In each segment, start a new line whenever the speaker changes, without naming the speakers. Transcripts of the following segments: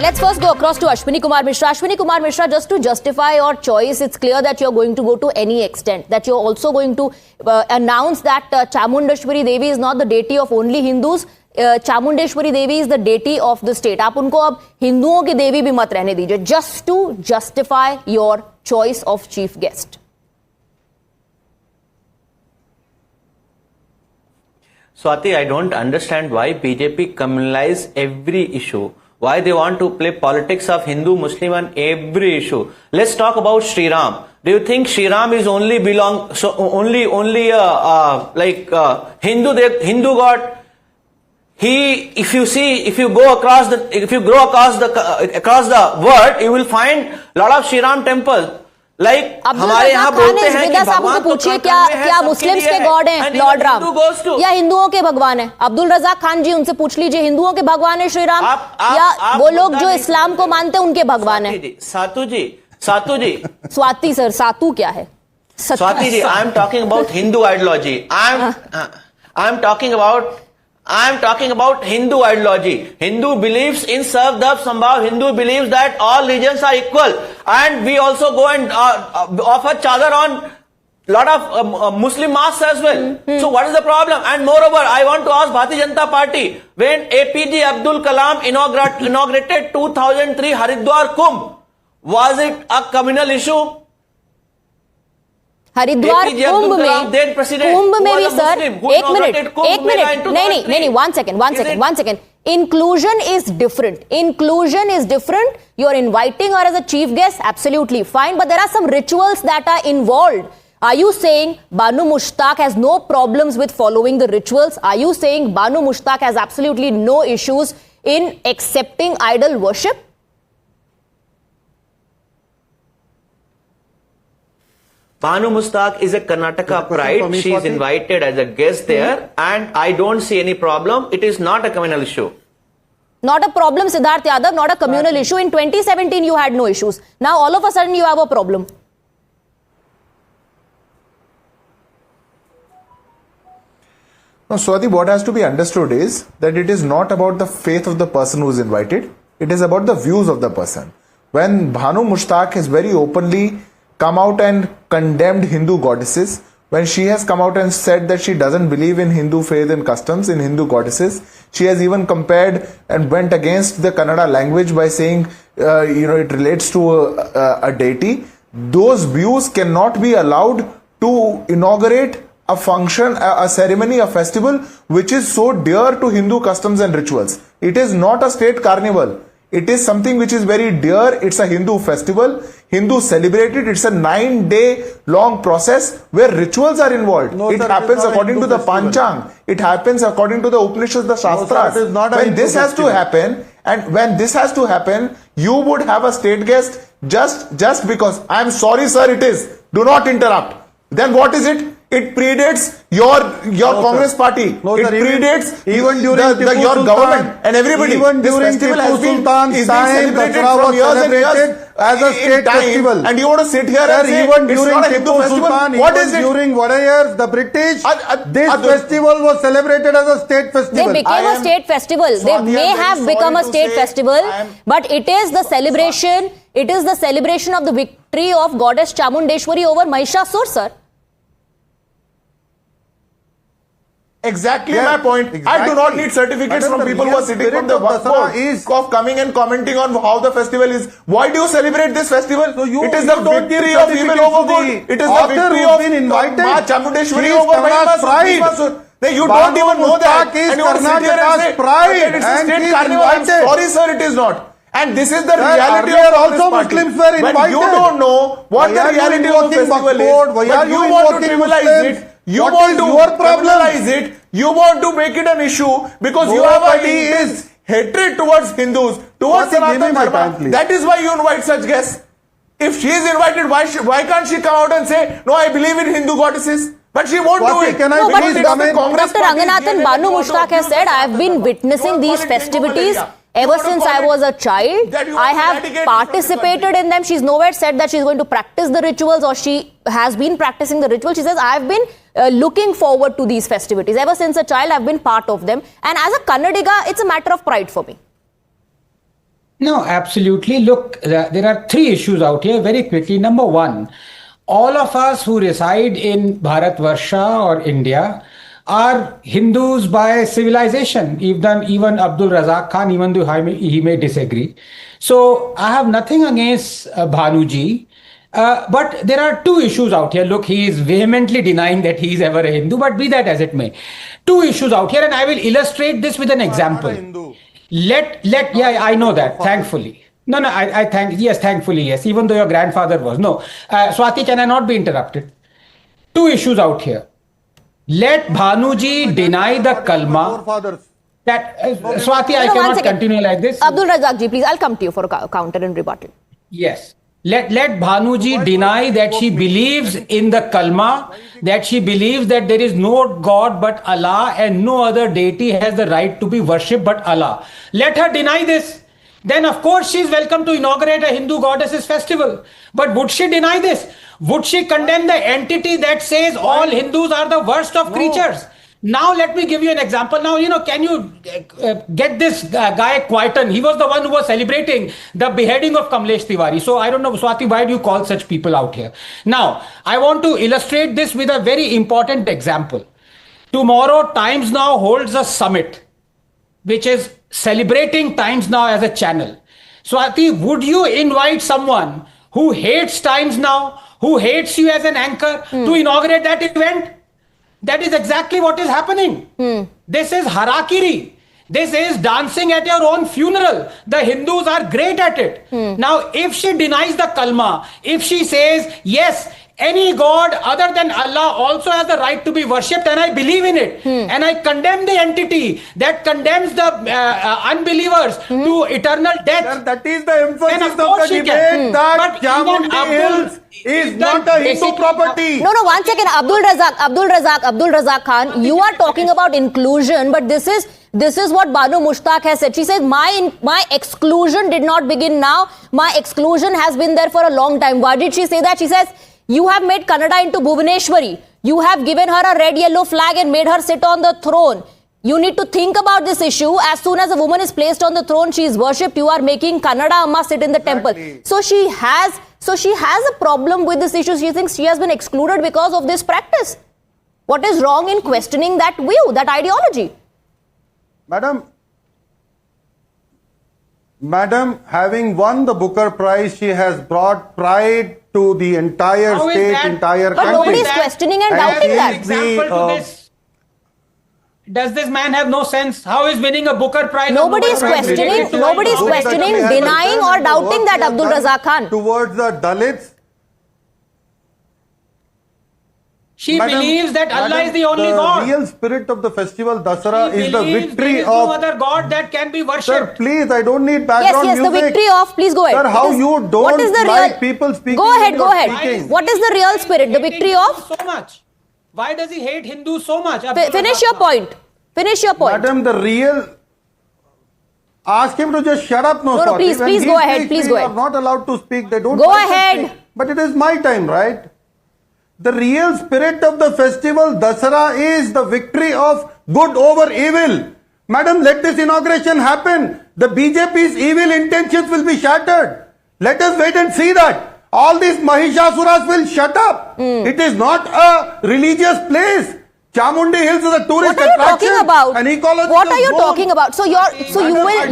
Let's first go across to Ashwini Kumar Mishra. Ashwini Kumar Mishra, just to justify your choice, it's clear that you're going to go to any extent, that you're also going to announce that Chamundeshwari Devi is not the deity of only Hindus. Chamundeshwari Devi is the deity of the state. आप उनको अब हिंदुओं की देवी भी मत रहने दीजिए, just to justify your choice of chief guest.
Swati, I don't understand why BJP communalize every issue. Why they want to play politics of Hindu, Muslim on every issue. Let's talk about Sri Ram. Do you think Sri Ram is only Hindu god? If you go across the world, you will find lot of Sri Ram temples. Like हमारे यहाँ बोलते हैं कि भगवान तो
पूछिए क्या Muslims के गॉड हैं लॉर्ड राम या हिंदुओं के भगवान हैं? अब्दुल रज़ाक खान जी, उनसे पूछ लीजिए हिंदुओं के भगवान है श्री राम या वो लोग जो इस्लाम को मानते हैं उनके भगवान है?
सातू जी
स्वाति सर, सातू क्या है?
Swati ji, I am talking about Hindu ideology. I am talking about Hindu ideology. Hindu believes in Sarv Dharm Sambhav. Hindu believes that all religions are equal, and we also go and offer chadar on lot of Muslim mosques as well. So what is the problem? And moreover, I want to ask Bharatiya Janata Party, when APJ Abdul Kalam inaugurated 2003 Haridwar Kumbh, was it a communal issue?
Haridwar Kumbh में भी sir, एक minute नहीं, one second. Inclusion is different. You're inviting her as a chief guest, absolutely fine, but there are some rituals that are involved. Are you saying Banu Mushtaq has no problems with following the rituals? Are you saying Banu Mushtaq has absolutely no issues in accepting idol worship?
Banu Mushtaq is a Karnataka pride. She is invited as a guest there, and I don't see any problem. It is not a communal issue.
Not a problem, Siddharth Yadav, not a communal issue. In 2017, you had no issues. Now, all of a sudden, you have a problem.
Now, Swati, what has to be understood is that it is not about the faith of the person who is invited. It is about the views of the person. When Banu Mushtaq has very openly come out and condemned Hindu goddesses, when she has come out and said that she doesn't believe in Hindu faith and customs, in Hindu goddesses, she has even compared and went against the Kannada language by saying, it relates to a deity. Those views cannot be allowed to inaugurate a function, a ceremony, a festival which is so dear to Hindu customs and rituals. It is not a state carnival. It is something which is very dear. It's a Hindu festival. Hindus celebrate it. It's a 9-day long process where rituals are involved. No, it happens according to the Panchang. It happens according to the Upanishads, the Shastras. When this has to happen, you would have a state guest just because. I'm sorry, sir, it is. Do not interrupt. Then what is it? It predates your Congress party. No, it predates even during your government and everybody.
Even during Tipu Sultan's time, Dasara was celebrated as a state festival.
And you want to sit here and say
even during Tipu Sultan,
what is it?
During Wadayars, the British, this festival was celebrated as a state festival.
They became a state festival. They may have become a state festival, but it is the celebration. It is the celebration of the victory of goddess Chamundeshwari over Mahishasur, sir.
Exactly my point. Exactly. I do not need certificates from people who are sitting on the board of coming and commenting on how the festival is. Why do you celebrate this festival? So it is the victory of evil over good. It is the victory of Ma Chamundeshwari over Mahishasur. You don't even know that. And you want to sit here and say,
pride.
It's a state carnival. I'm sorry, sir, it is not. And this is the reality of
also Muslims were invited.
When you don't know what the reality of the festival is, but you want to trivialize it. You want to criminalize it. You want to make it an issue because you have a is hatred towards Hindus, towards Sanatana Dharma. That is why you invite such guests. If she is invited, why can't she come out and say, no, I believe in Hindu goddesses? But she won't do it.
No, but Dr. Ranganathan, Banu Mushtaq has said, I have been witnessing these festivities ever since I was a child. I have participated in them. She's nowhere said that she's going to practice the rituals or she has been practicing the rituals. She says, I have been looking forward to these festivities. Ever since a child, I've been part of them. And as a Kannadiga, it's a matter of pride for me.
No, absolutely. Look, there are three issues out here very quickly. Number one, all of us who reside in Bharatvarsha or India are Hindus by civilization. Even Abdul Razak Khan, even though he may disagree. So I have nothing against Bhanuji. But there are two issues out here. Look, he is vehemently denying that he is ever a Hindu, but be that as it may. Two issues out here, and I will illustrate this with an example. I know that, thankfully. No, thankfully, yes, even though your grandfather was. No, Swati, can I not be interrupted? Two issues out here. Let Bhanuji deny the kalma. Swati, I cannot continue like this.
Abdul Razak ji, please, I'll come to you for a counter and rebuttal.
Yes. Let Bhanuji deny that she believes in the kalma, that she believes that there is no God but Allah and no other deity has the right to be worshipped but Allah. Let her deny this. Then of course she is welcome to inaugurate a Hindu goddesses festival. But would she deny this? Would she condemn the entity that says all Hindus are the worst of creatures? Now let me give you an example. Now, can you get this guy Quieton? He was the one who was celebrating the beheading of Kamlesh Tiwari. So I don't know, Swati, why do you call such people out here? Now, I want to illustrate this with a very important example. Tomorrow, Times Now holds a summit, which is celebrating Times Now as a channel. Swati, would you invite someone who hates Times Now, who hates you as an anchor, to inaugurate that event? That is exactly what is happening. This is harakiri. This is dancing at your own funeral. The Hindus are great at it. Now, if she denies the kalma, if she says, yes, any god other than Allah also has the right to be worshipped, and I believe in it, and I condemn the entity that condemns the unbelievers to eternal death.
That is the emphasis of the debate, that Chamundi Hills is not a Hindu property.
No, 1 second. Abdul Razak Khan, you are talking about inclusion, but this is what Banu Mushtaq has said. She says, my exclusion did not begin now. My exclusion has been there for a long time. Why did she say that? She says, you have made Kannada into Bhuvaneshwari. You have given her a red, yellow flag and made her sit on the throne. You need to think about this issue. As soon as a woman is placed on the throne, she is worshipped. You are making Kannada Amma sit in the temple. So she has a problem with this issue. She thinks she has been excluded because of this practice. What is wrong in questioning that view, that ideology?
Madam, having won the Booker Prize, she has brought pride to the entire state, entire country.
But nobody is questioning and doubting that.
Example to this. Does this man have no sense? How is winning a Booker Prize?
Nobody is questioning, denying or doubting that, Abdul Razak Khan.
Towards the Dalits.
She believes that Allah is the only God.
The real spirit of the festival Dasara is the victory of...
no other God that can be worshipped.
Sir, please, I don't need background music.
Yes, the victory of... Please go ahead.
Sir, how you don't like people speaking?
Go ahead. What is the real spirit? The victory of...
So much. Why does he hate Hindus so much?
Finish your point.
Madam, the real... Ask him to just shut up.
No, please go ahead. Please go ahead.
You are not allowed to speak. They don't...
Go ahead.
But it is my time, right? The real spirit of the festival Dasara is the victory of good over evil. Madam, let this inauguration happen. The BJP's evil intentions will be shattered. Let us wait and see that. All these Mahishasuras will shut up. It is not a religious place. Chamundi Hills is a tourist attraction. An ecological
What are you talking about? So you will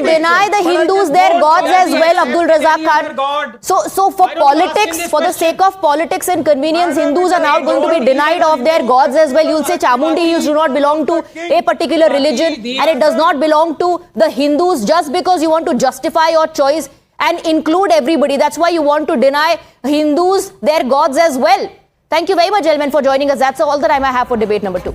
deny the Hindus their gods as well, Abdul Razak Khan. So for politics, for the sake of politics and convenience, Hindus are now going to be denied of their gods as well. You'll say Chamundi Hills do not belong to a particular religion and it does not belong to the Hindus just because you want to justify your choice and include everybody. That's why you want to deny Hindus their gods as well. Thank you very much, gentlemen, for joining us. That's all the time I have for debate number 2.